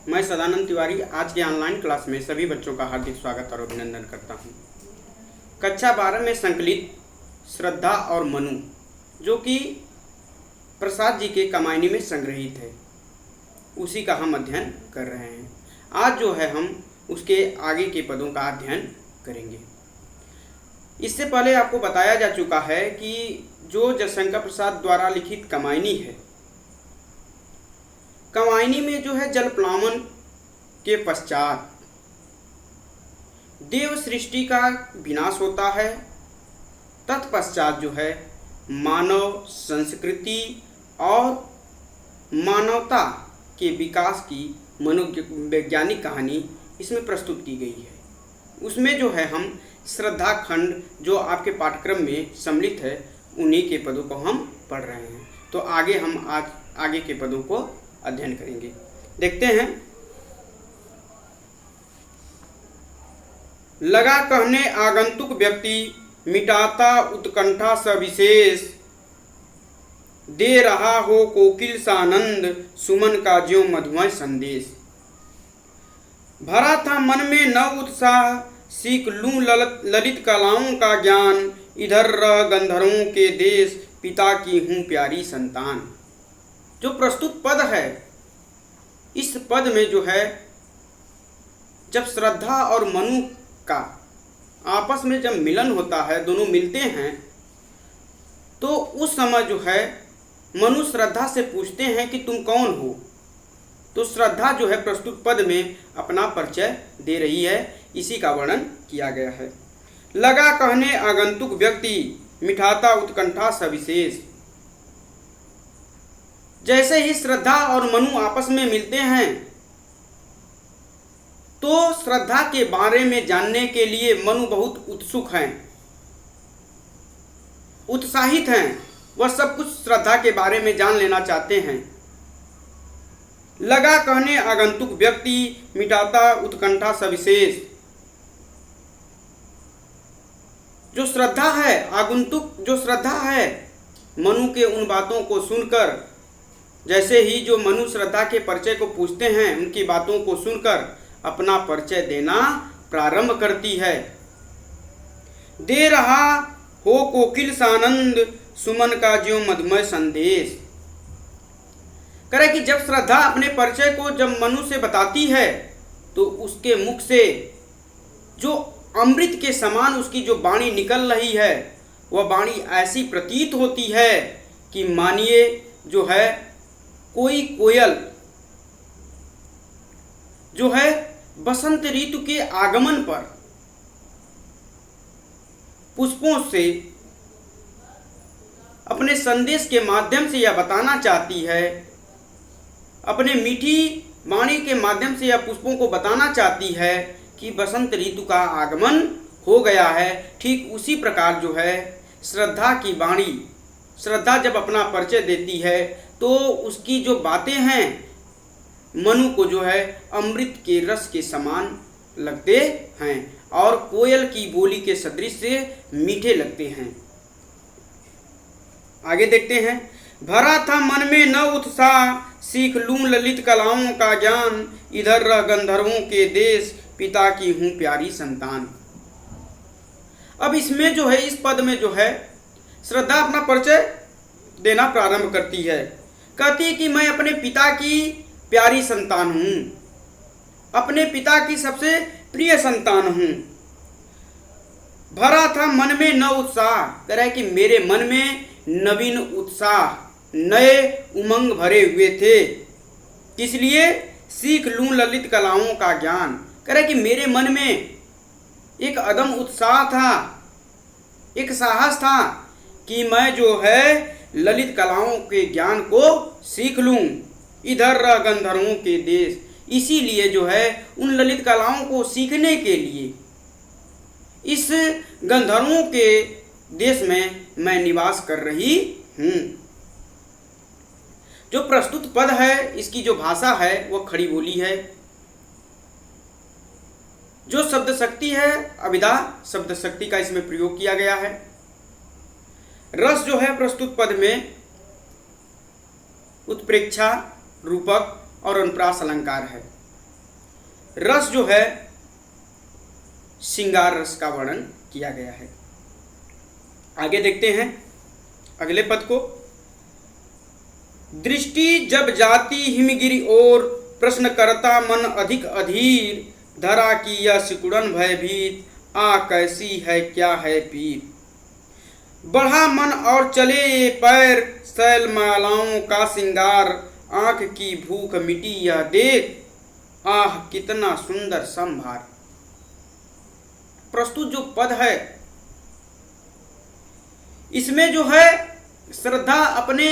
मैं सदानंद तिवारी आज के ऑनलाइन क्लास में सभी बच्चों का हार्दिक स्वागत और अभिनंदन करता हूं। कक्षा 12 में संकलित श्रद्धा और मनु जो कि प्रसाद जी के कमायनी में संग्रहित है, उसी का हम अध्ययन कर रहे हैं। आज जो है हम उसके आगे के पदों का अध्ययन करेंगे। इससे पहले आपको बताया जा चुका है कि जो जयशंकर प्रसाद द्वारा लिखित कमायनी है, कमायनी में जो है जल प्लावन के पश्चात देव सृष्टि का विनाश होता है। तत्पश्चात जो है मानव संस्कृति और मानवता के विकास की मनोवैज्ञानिक कहानी इसमें प्रस्तुत की गई है। उसमें जो है हम श्रद्धा खंड जो आपके पाठ्यक्रम में सम्मिलित है, उन्हीं के पदों को हम पढ़ रहे हैं। तो आगे हम आज आगे के पदों को अध्ययन करेंगे। देखते हैं। लगा कहने आगंतुक व्यक्ति, मिटाता उत्कंठा सविशेष, दे रहा हो कोकिल सानंद, सुमन का ज्यों मधुमय संदेश। भरा था मन में नव उत्साह, सीख लूं ललित कलाओं का ज्ञान, इधर रह गंधर्वों के देश, पिता की हूँ प्यारी संतान। जो प्रस्तुत पद है, इस पद में जो है जब श्रद्धा और मनु का आपस में जब मिलन होता है, दोनों मिलते हैं, तो उस समय जो है मनु श्रद्धा से पूछते हैं कि तुम कौन हो। तो श्रद्धा जो है प्रस्तुत पद में अपना परिचय दे रही है, इसी का वर्णन किया गया है। लगा कहने आगंतुक व्यक्ति, मिठाता उत्कंठा सविशेष। जैसे ही श्रद्धा और मनु आपस में मिलते हैं तो श्रद्धा के बारे में जानने के लिए मनु बहुत उत्सुक हैं, उत्साहित हैं। वह सब कुछ श्रद्धा के बारे में जान लेना चाहते हैं। लगा कहने आगंतुक व्यक्ति, मिटाता उत्कंठा सविशेष। जो श्रद्धा है, आगंतुक जो श्रद्धा है, मनु के उन बातों को सुनकर, जैसे ही जो मनु श्रद्धा के परिचय को पूछते हैं, उनकी बातों को सुनकर अपना परिचय देना प्रारंभ करती है। दे रहा हो कोकिल सानंद, सुमन का ज्यों मधुमय संदेश। करे कि जब श्रद्धा अपने परिचय को जब मनु से बताती है तो उसके मुख से जो अमृत के समान उसकी जो वाणी निकल रही है, वह वाणी ऐसी प्रतीत होती है कि मानिए जो है कोई कोयल जो है बसंत ऋतु के आगमन पर पुष्पों से अपने संदेश के माध्यम से यह बताना चाहती है, अपने मीठी वाणी के माध्यम से यह पुष्पों को बताना चाहती है कि बसंत ऋतु का आगमन हो गया है। ठीक उसी प्रकार जो है श्रद्धा की वाणी, श्रद्धा जब अपना परिचय देती है तो उसकी जो बातें हैं मनु को जो है अमृत के रस के समान लगते हैं और कोयल की बोली के सदृश से मीठे लगते हैं। आगे देखते हैं। भरा था मन में नव उत्साह, सीख लूं ललित कलाओं का ज्ञान, इधर रह गंधर्वों के देश, पिता की हूँ प्यारी संतान। अब इसमें जो है, इस पद में जो है श्रद्धा अपना परिचय देना प्रारंभ करती है। कहती है कि मैं अपने पिता की प्यारी संतान हूँ, अपने पिता की सबसे प्रिय संतान हूँ। भरा था मन में नव उत्साह, कह रहा है कि मेरे मन में नवीन उत्साह, नए उमंग भरे हुए थे। इसलिए सीख लूं ललित कलाओं का ज्ञान। कह रहा है कि मेरे मन में एक अदम उत्साह था, एक साहस था कि मैं जो है ललित कलाओं के ज्ञान को सीख लूं। इधर रह गंधर्वों के देश, इसीलिए जो है उन ललित कलाओं को सीखने के लिए इस गंधर्वों के देश में मैं निवास कर रही हूँ। जो प्रस्तुत पद है, इसकी जो भाषा है वह खड़ी बोली है। जो शब्द शक्ति है, अभिधा शब्द शक्ति का इसमें प्रयोग किया गया है। रस जो है प्रस्तुत पद में उत्प्रेक्षा, रूपक और अनुप्रास अलंकार है। रस जो है श्रृंगार रस का वर्णन किया गया है। आगे देखते हैं अगले पद को। दृष्टि जब जाती हिमगिरि ओर, प्रश्न करता मन अधिक अधीर, धरा की यह सिकुड़न भयभीत, आ कैसी है क्या है पीर। बढ़ा मन और चले ये पैर, शैल मालाओं का श्रृंगार, आंख की भूख मिटी यह देख, आह कितना सुंदर संभार। प्रस्तुत जो पद है इसमें जो है श्रद्धा अपने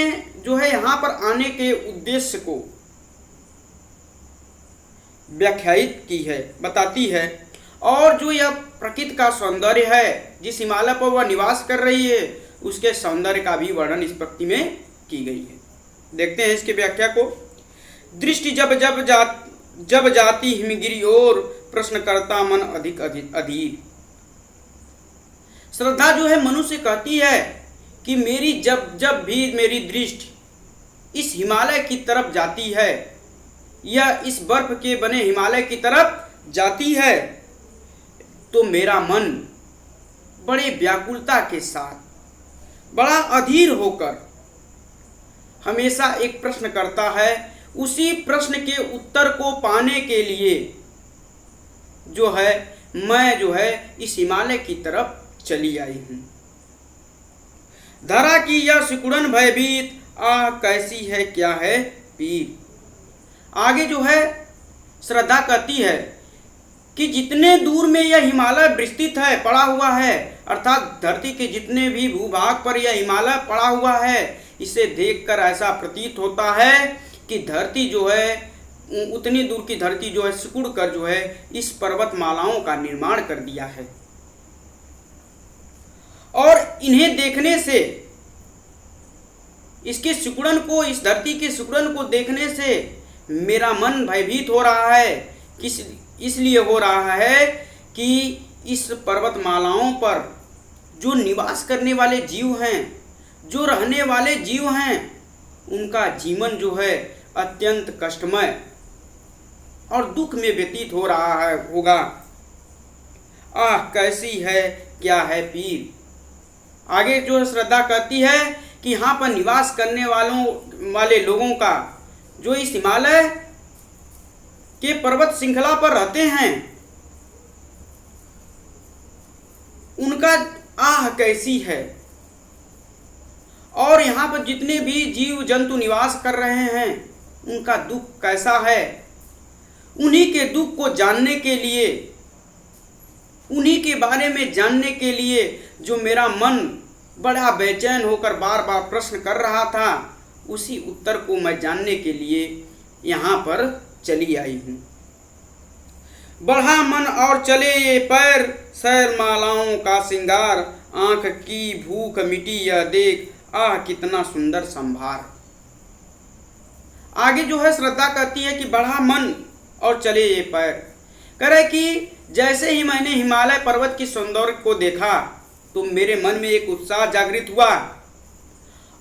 जो है यहाँ पर आने के उद्देश्य को व्याख्यायित की है, बताती है। और जो यह प्रकृति का सौंदर्य है, जिस हिमालय पर वह निवास कर रही है, उसके सौंदर्य का भी वर्णन इस पंक्ति में की गई है। देखते हैं इसकी व्याख्या को। दृष्टि जब जाती हिमगिरि ओर, प्रश्न करता मन अधिक अधीर। श्रद्धा जो है मनुष्य कहती है कि मेरी जब भी मेरी दृष्टि इस हिमालय की तरफ जाती है या इस बर्फ के बने हिमालय की तरफ जाती है, तो मेरा मन बड़े व्याकुलता के साथ, बड़ा अधीर होकर हमेशा एक प्रश्न करता है। उसी प्रश्न के उत्तर को पाने के लिए जो है मैं जो है इस हिमालय की तरफ चली आई हूं। धरा की यह सिकुड़न भयभीत, आह कैसी है क्या है पीर। आगे जो है श्रद्धा कहती है कि जितने दूर में यह हिमालय विस्तृत है, पड़ा हुआ है, अर्थात धरती के जितने भी भूभाग पर यह हिमालय पड़ा हुआ है, इसे देखकर ऐसा प्रतीत होता है कि धरती जो है, उतनी दूर की धरती जो है सिकुड़ कर जो है इस पर्वतमालाओं का निर्माण कर दिया है। और इन्हें देखने से, इसके सिकुड़न को, इस धरती के सिकुड़न को देखने से मेरा मन भयभीत हो रहा है। इसलिए हो रहा है कि इस पर्वतमालाओं पर जो निवास करने वाले जीव हैं, जो रहने वाले जीव हैं, उनका जीवन जो है अत्यंत कष्टमय और दुख में व्यतीत हो रहा है होगा। आह कैसी है क्या है पीर। आगे जो श्रद्धा कहती है कि यहाँ पर निवास करने वाले लोगों का, जो इस हिमालय के पर्वत श्रृंखला पर रहते हैं, उनका आह कैसी है। और यहाँ पर जितने भी जीव जंतु निवास कर रहे हैं, उनका दुख कैसा है। उन्हीं के दुख को जानने के लिए, उन्हीं के बारे में जानने के लिए जो मेरा मन बड़ा बेचैन होकर बार बार प्रश्न कर रहा था, उसी उत्तर को मैं जानने के लिए यहाँ पर चली आई हूँ। बढ़ा मन और चले ये पैर, शैल मालाओं का श्रृंगार, आंख की भूख मिटी यह देख, आह कितना सुंदर संभार। आगे जो है श्रद्धा कहती है कि बढ़ा मन और चले ये पैर। कह रहे कि जैसे ही मैंने हिमालय पर्वत की सौंदर्य को देखा तो मेरे मन में एक उत्साह जागृत हुआ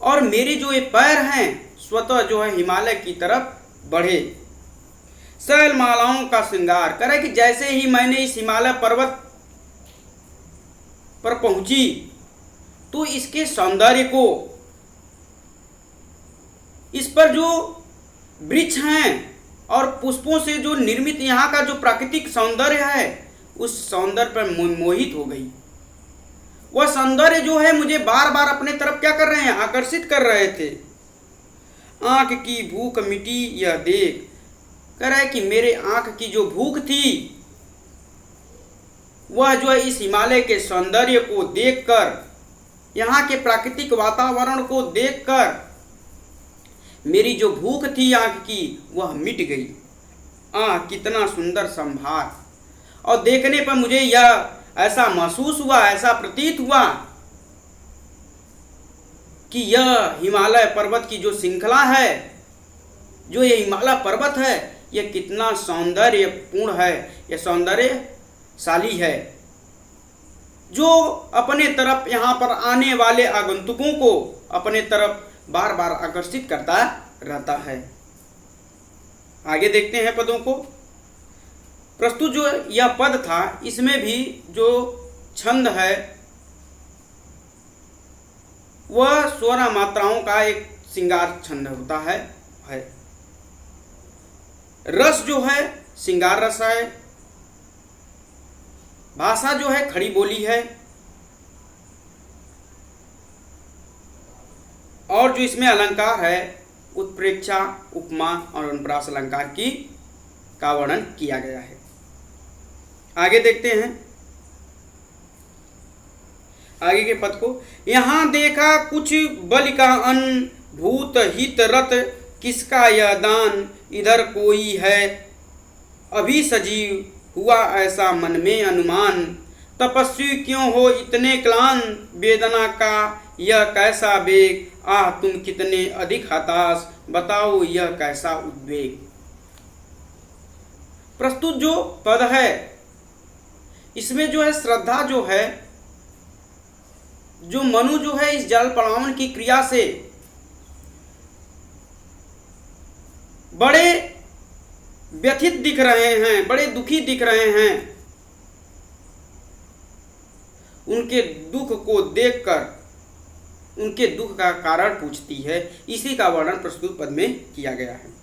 और मेरे जो ये पैर हैं स्वतः जो है हिमालय की तरफ बढ़े। शैल मालाओं का श्रृंगार। कह रहे कि जैसे ही मैंने इस हिमालय पर्वत पर पहुंची तो इसके सौंदर्य को, इस पर जो वृक्ष हैं और पुष्पों से जो निर्मित यहाँ का जो प्राकृतिक सौंदर्य है, उस सौंदर्य पर मोहित हो गई। वह सौंदर्य जो है मुझे बार बार अपने तरफ क्या कर रहे हैं, आकर्षित कर रहे थे। आंख की भूख मिटी यह देख। कह रहा है कि मेरे आंख की जो भूख थी, वह जो है इस हिमालय के सौंदर्य को देखकर, यहाँ के प्राकृतिक वातावरण को देखकर मेरी जो भूख थी आंख की, वह मिट गई। आह कितना सुंदर संभार। और देखने पर मुझे यह ऐसा महसूस हुआ, ऐसा प्रतीत हुआ कि यह हिमालय पर्वत की जो श्रृंखला है, जो ये हिमालय पर्वत है, यह कितना सौंदर्यपूर्ण है, यह सौंदर्यशाली है, जो अपने तरफ यहाँ पर आने वाले आगंतुकों को अपने तरफ बार बार आकर्षित करता रहता है। आगे देखते हैं पदों को। प्रस्तुत जो यह पद था इसमें भी जो छंद है वह 16 मात्राओं का एक श्रृंगार छंद होता है। रस जो है श्रृंगार रस है, भाषा जो है खड़ी बोली है, और जो इसमें अलंकार है उत्प्रेक्षा, उपमा और अनुप्रास अलंकार का वर्णन किया गया है। आगे देखते हैं आगे के पद को। यहाँ देखा कुछ बलि का अन्न, भूत हित रत किसका यह दान, इधर कोई है अभी सजीव, हुआ ऐसा मन में अनुमान, तपस्वी क्यों हो इतने क्लान, वेदना का यह कैसा वेग, आह तुम कितने अधिक हताश, बताओ यह कैसा उद्वेग। प्रस्तुत जो पद है इसमें जो है श्रद्धा जो है, जो मनु जो है इस जल पलावन की क्रिया से बड़े व्यथित दिख रहे हैं, बड़े दुखी दिख रहे हैं। उनके दुख को देखकर उनके दुख का कारण पूछती है, इसी का वर्णन प्रस्तुत पद में किया गया है।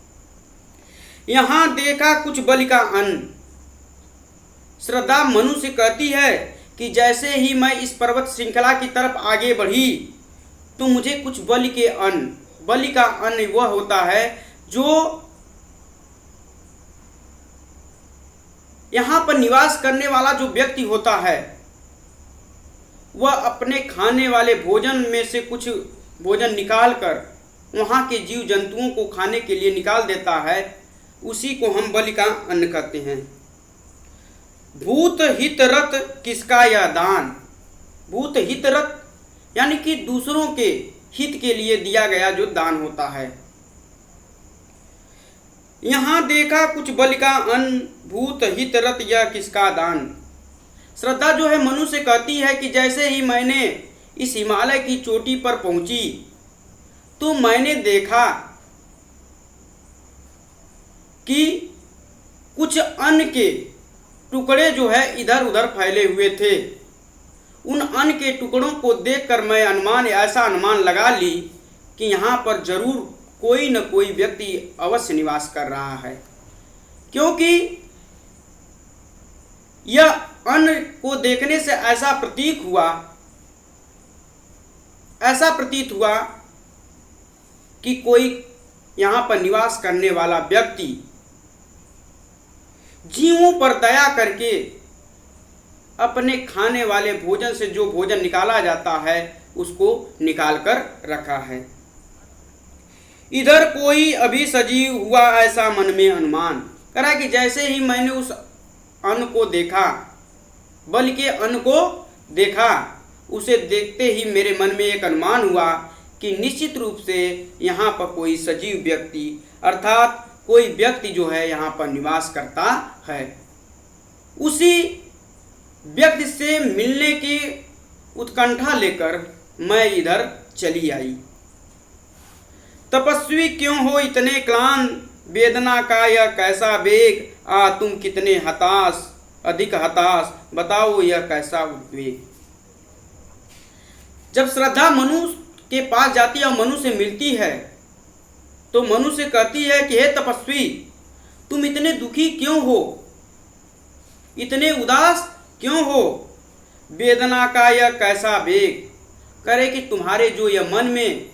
यहाँ देखा कुछ बलि का अन्न, श्रद्धा मनु से कहती है कि जैसे ही मैं इस पर्वत श्रृंखला की तरफ आगे बढ़ी तो मुझे कुछ बलि के अन्न, बलि का अन्न वह होता है जो यहाँ पर निवास करने वाला जो व्यक्ति होता है वह अपने खाने वाले भोजन में से कुछ भोजन निकालकर वहाँ के जीव जंतुओं को खाने के लिए निकाल देता है, उसी को हम बलि का अन्न कहते हैं। भूत हित रत किसका यह दान, भूत हित रत यानी कि दूसरों के हित के लिए दिया गया जो दान होता है। यहाँ देखा कुछ बलि का अन्न, भूत हित रत यह किसका दान। श्रद्धा जो है मनु से कहती है कि जैसे ही मैंने इस हिमालय की चोटी पर पहुंची तो मैंने देखा कि कुछ अन्न के टुकड़े जो है इधर उधर फैले हुए थे। उन अन्न के टुकड़ों को देखकर मैं ऐसा अनुमान लगा ली कि यहाँ पर जरूर कोई न कोई व्यक्ति अवश्य निवास कर रहा है, क्योंकि यह अन्न को देखने से ऐसा प्रतीत हुआ कि कोई यहाँ पर निवास करने वाला व्यक्ति जीवों पर दया करके अपने खाने वाले भोजन से जो भोजन निकाला जाता है उसको निकाल कर रखा है। इधर कोई अभी सजीव, हुआ ऐसा मन में अनुमान। करा कि जैसे ही मैंने उस अन्न को देखा, बलि के अन्न को देखा, उसे देखते ही मेरे मन में एक अनुमान हुआ कि निश्चित रूप से यहाँ पर कोई सजीव व्यक्ति अर्थात कोई व्यक्ति जो है यहाँ पर निवास करता है। उसी व्यक्ति से मिलने की उत्कंठा लेकर मैं इधर चली आई। तपस्वी क्यों हो इतने क्लान, वेदना का यह कैसा वेग, आ तुम कितने हताश, अधिक हताश, बताओ यह कैसा उद्वेग। जब श्रद्धा मनु के पास जाती है और मनु से मिलती है तो मनु से कहती है कि हे तपस्वी, तुम इतने दुखी क्यों हो, इतने उदास क्यों हो, वेदना का यह कैसा वेग। करे कि तुम्हारे जो यह मन में,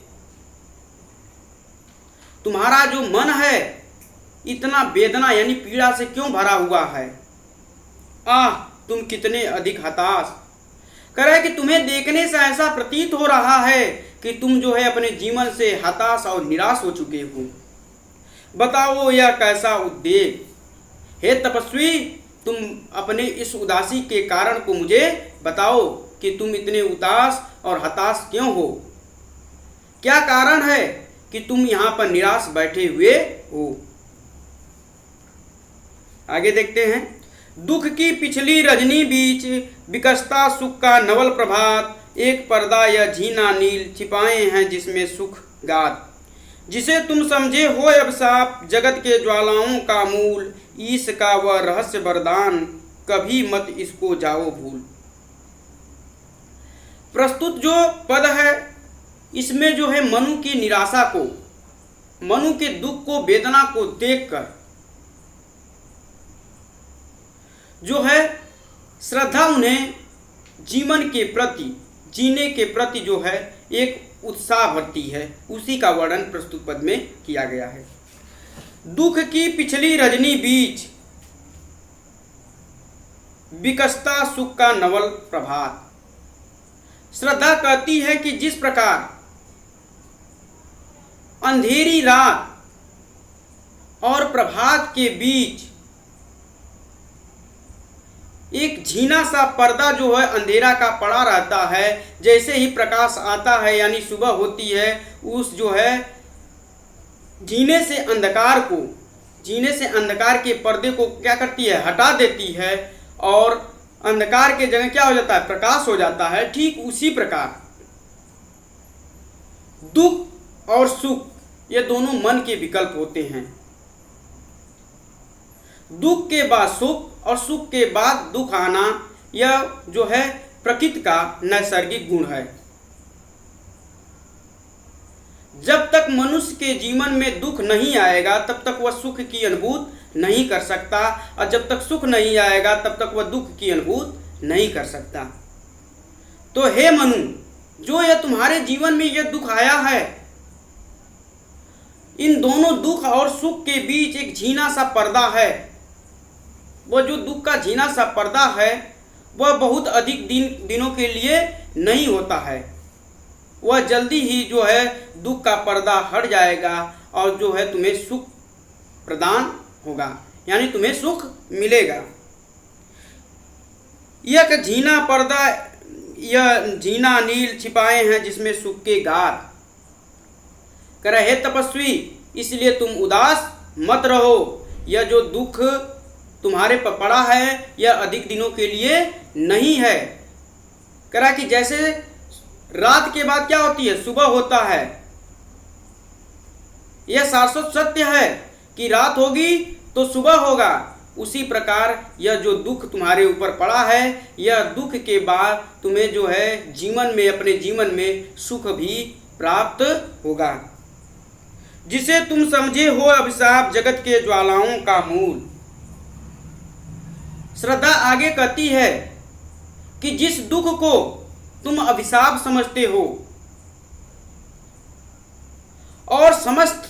तुम्हारा जो मन है इतना वेदना यानी पीड़ा से क्यों भरा हुआ है। आह तुम कितने अधिक हताश। करे कि तुम्हें देखने से ऐसा प्रतीत हो रहा है कि तुम जो है अपने जीवन से हताश और निराश हो चुके हो। बताओ यह कैसा उद्वेग। हे तपस्वी, तुम अपने इस उदासी के कारण को मुझे बताओ कि तुम इतने उदास और हताश क्यों हो, क्या कारण है कि तुम यहाँ पर निराश बैठे हुए हो। आगे देखते हैं। दुख की पिछली रजनी बीच विकसता सुख का नवल प्रभात, एक पर्दा या झीना नील छिपाए हैं जिसमें सुख गात। जिसे तुम समझे हो अभिशाप जगत के ज्वालाओं का मूल, ईश का वह रहस्य वरदान कभी मत इसको जाओ भूल। प्रस्तुत जो पद है इसमें जो है मनु की निराशा को, मनु के दुख को, वेदना को देखकर जो है श्रद्धा उन्हें जीवन के प्रति, जीने के प्रति जो है एक उत्साह भरती है, उसी का वर्णन प्रस्तुत पद में किया गया है। दुख की पिछली रजनी बीच विकसता सुख का नवल प्रभात। श्रद्धा कहती है कि जिस प्रकार अंधेरी रात और प्रभात के बीच एक झीना सा पर्दा जो है अंधेरा का पड़ा रहता है, जैसे ही प्रकाश आता है यानी सुबह होती है, उस जो है झीने से अंधकार के पर्दे को क्या करती है, हटा देती है और अंधकार के जगह क्या हो जाता है, प्रकाश हो जाता है। ठीक उसी प्रकार दुख और सुख ये दोनों मन के विकल्प होते हैं। दुख के बाद सुख और सुख के बाद दुख आना, यह जो है प्रकृति का नैसर्गिक गुण है। जब तक मनुष्य के जीवन में दुख नहीं आएगा तब तक वह सुख की अनुभूति नहीं कर सकता, और जब तक सुख नहीं आएगा तब तक वह दुख की अनुभूति नहीं कर सकता। तो हे मनु, जो यह तुम्हारे जीवन में यह दुख आया है, इन दोनों दुख और सुख के बीच एक झीना सा पर्दा है। वह जो दुख का झीना सा पर्दा है वह बहुत अधिक दिनों के लिए नहीं होता है, वह जल्दी ही जो है दुख का पर्दा हट जाएगा और जो है तुम्हें सुख प्रदान होगा, यानी तुम्हें सुख मिलेगा। यह झीना पर्दा, यह झीना नील छिपाए हैं जिसमें सुख के गार। कह रहे तपस्वी, इसलिए तुम उदास मत रहो, यह जो दुख तुम्हारे पर पड़ा है यह अधिक दिनों के लिए नहीं है। कह रहा कि जैसे रात के बाद क्या होती है, सुबह होता है, यह शाश्वत सत्य है कि रात होगी तो सुबह होगा। उसी प्रकार यह जो दुख तुम्हारे ऊपर पड़ा है, यह दुख के बाद तुम्हें जो है जीवन में, अपने जीवन में सुख भी प्राप्त होगा। जिसे तुम समझे हो अभिशाप जगत के ज्वालाओं का मूल। श्रद्धा आगे कहती है कि जिस दुख को तुम अभिशाप समझते हो और समस्त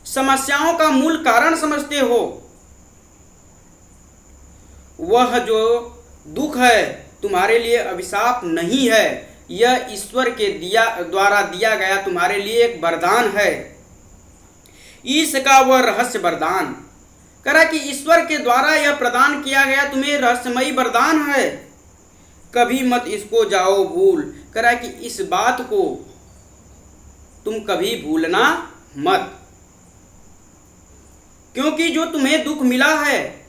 समस्याओं का मूल कारण समझते हो, वह जो दुख है तुम्हारे लिए अभिशाप नहीं है, यह ईश्वर के द्वारा दिया गया तुम्हारे लिए एक वरदान है। ईश का वह रहस्य वरदान, करा कि ईश्वर के द्वारा यह प्रदान किया गया तुम्हें रहस्यमयी वरदान है, कभी मत इसको जाओ भूल। करा कि इस बात को तुम कभी भूलना मत, क्योंकि जो तुम्हें दुख मिला है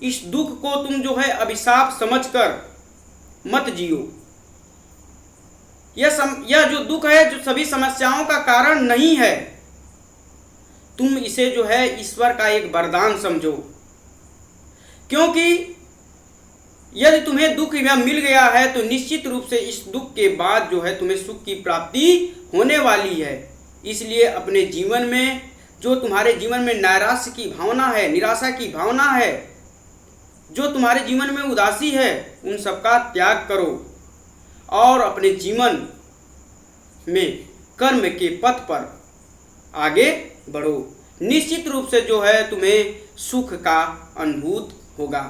इस दुख को तुम जो है अभिशाप समझकर मत जियो। यह जो दुख है जो सभी समस्याओं का कारण नहीं है, तुम इसे जो है ईश्वर का एक वरदान समझो, क्योंकि यदि तुम्हें दुख यह मिल गया है तो निश्चित रूप से इस दुख के बाद जो है तुम्हें सुख की प्राप्ति होने वाली है। इसलिए अपने जीवन में जो तुम्हारे जीवन में नैराश्य की भावना है, निराशा की भावना है, जो तुम्हारे जीवन में उदासी है, उन सबका त्याग करो और अपने जीवन में कर्म के पथ पर आगे बढ़ो। निश्चित रूप से जो है तुम्हें सुख का अनुभूत होगा।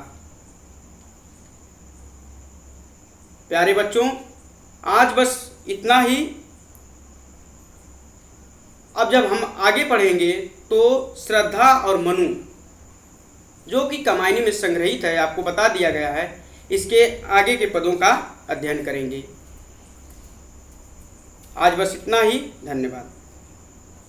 प्यारे बच्चों, आज बस इतना ही। अब जब हम आगे पढ़ेंगे तो श्रद्धा और मनु जो कि कामायनी में संग्रहित है, आपको बता दिया गया है, इसके आगे के पदों का अध्ययन करेंगे। आज बस इतना ही। धन्यवाद।